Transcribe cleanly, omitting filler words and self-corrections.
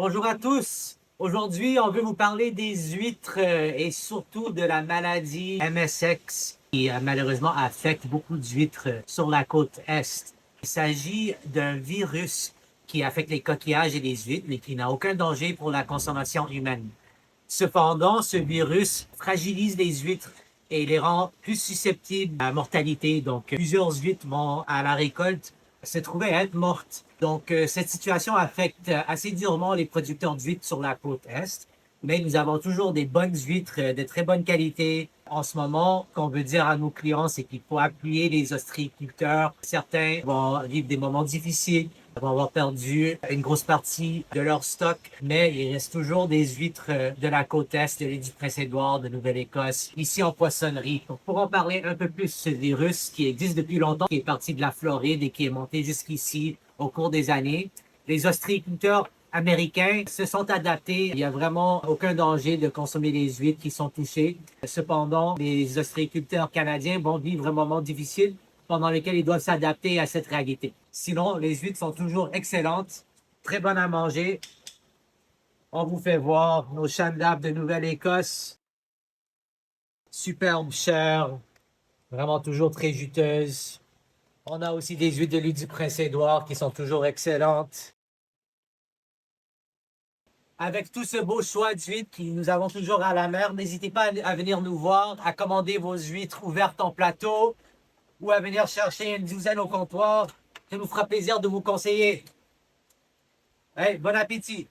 Bonjour à tous. Aujourd'hui, on veut vous parler des huîtres et surtout de la maladie MSX qui malheureusement affecte beaucoup d'huîtres sur la côte Est. Il s'agit d'un virus qui affecte les coquillages et les huîtres, mais qui n'a aucun danger pour la consommation humaine. Cependant, ce virus fragilise les huîtres et les rend plus susceptibles à la mortalité. Donc, plusieurs huîtres vont à la récolte se trouvaient être mortes. Donc, cette situation affecte assez durement les producteurs d'huîtres sur la côte Est. Mais nous avons toujours des bonnes huîtres de très bonne qualité. En ce moment, ce qu'on veut dire à nos clients, c'est qu'il faut appuyer les ostréiculteurs. Certains vont vivre des moments difficiles, vont avoir perdu une grosse partie de leur stock, mais il reste toujours des huîtres de la côte Est, de l'île du Prince-Édouard, de Nouvelle-Écosse, ici en poissonnerie. Donc, pour en parler un peu plus, ce virus qui existe depuis longtemps, qui est parti de la Floride et qui est monté jusqu'ici au cours des années, les ostréiculteurs américains se sont adaptés. Il n'y a vraiment aucun danger de consommer les huîtres qui sont touchées. Cependant, les ostréiculteurs canadiens vont vivre un moment difficile pendant lequel ils doivent s'adapter à cette réalité. Sinon, les huîtres sont toujours excellentes, très bonnes à manger. On vous fait voir nos chandaps de Nouvelle-Écosse. Superbe chair, vraiment toujours très juteuse. On a aussi des huîtres de l'île du Prince-Édouard qui sont toujours excellentes. Avec tout ce beau choix d'huîtres que nous avons toujours à la mer, n'hésitez pas à venir nous voir, à commander vos huîtres ouvertes en plateau ou à venir chercher une douzaine au comptoir. Ça nous fera plaisir de vous conseiller. Hey, bon appétit!